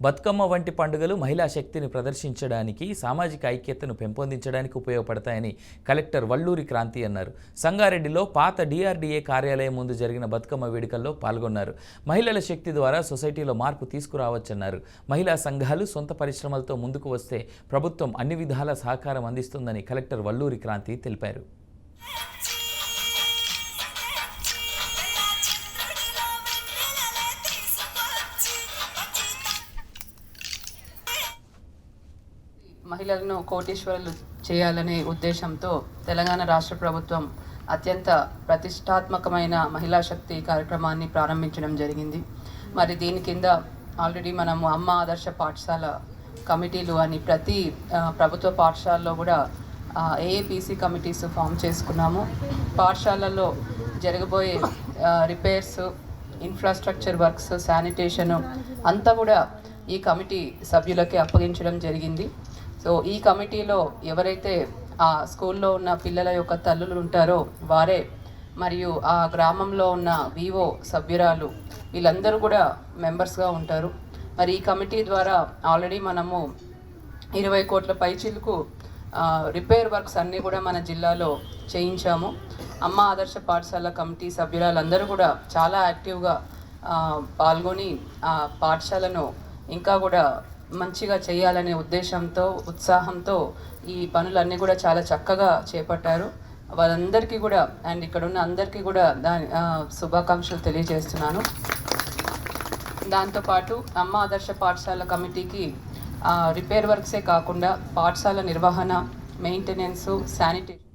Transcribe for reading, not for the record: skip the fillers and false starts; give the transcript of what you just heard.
బతుకమ్మ వంటి పండుగలు మహిళా శక్తిని ప్రదర్శించడానికి, సామాజిక ఐక్యతను పెంపొందించడానికి ఉపయోగపడతాయని కలెక్టర్ వల్లూరి క్రాంతి అన్నారు. సంగారెడ్డిలో పాత డిఆర్డీఏ కార్యాలయం ముందు జరిగిన బతుకమ్మ వేడుకల్లో పాల్గొన్నారు. మహిళల శక్తి ద్వారా సొసైటీలో మార్పు తీసుకురావచ్చన్నారు. మహిళా సంఘాలు సొంత పరిశ్రమలతో ముందుకు వస్తే ప్రభుత్వం అన్ని విధాల సహకారం అందిస్తుందని కలెక్టర్ వల్లూరి క్రాంతి తెలిపారు. మహిళలను కోటీశ్వరులు చేయాలనే ఉద్దేశంతో తెలంగాణ రాష్ట్ర ప్రభుత్వం అత్యంత ప్రతిష్టాత్మకమైన మహిళా శక్తి కార్యక్రమాన్ని ప్రారంభించడం జరిగింది. మరి దీని కింద ఆల్రెడీ మనము అమ్మ ఆదర్శ పాఠశాల కమిటీలు అని ప్రతి ప్రభుత్వ పాఠశాలలో కూడా ఏఏపీసీ కమిటీస్ ఫామ్ చేసుకున్నాము. పాఠశాలల్లో జరగబోయే రిపేర్స్, ఇన్ఫ్రాస్ట్రక్చర్ వర్క్స్, శానిటేషను అంతా కూడా ఈ కమిటీ సభ్యులకి అప్పగించడం జరిగింది. సో ఈ కమిటీలో ఎవరైతే ఆ స్కూల్లో ఉన్న పిల్లల యొక్క తల్లులు ఉంటారో వారే, మరియు ఆ గ్రామంలో ఉన్న వివో సభ్యురాలు వీళ్ళందరూ కూడా మెంబర్స్గా ఉంటారు. మరి ఈ కమిటీ ద్వారా ఆల్రెడీ మనము 20 కోట్ల పైచిలకు రిపేర్ వర్క్స్ అన్నీ కూడా మన జిల్లాలో చేయించాము. అమ్మ ఆదర్శ పాఠశాల కమిటీ సభ్యురాలందరూ కూడా చాలా యాక్టివ్గా పాల్గొని ఆ పాఠశాలను ఇంకా కూడా మంచిగా చేయాలనే ఉద్దేశంతో, ఉత్సాహంతో ఈ పనులన్నీ కూడా చాలా చక్కగా చేపట్టారు. వాళ్ళందరికీ కూడా అండ్ ఇక్కడ ఉన్న అందరికీ కూడా శుభాకాంక్షలు తెలియజేస్తున్నాను. దాంతోపాటు అమ్మ ఆదర్శ పాఠశాల కమిటీకి రిపేర్ వర్క్సే కాకుండా పాఠశాల నిర్వహణ, మెయింటెనెన్సు, శానిటేషన్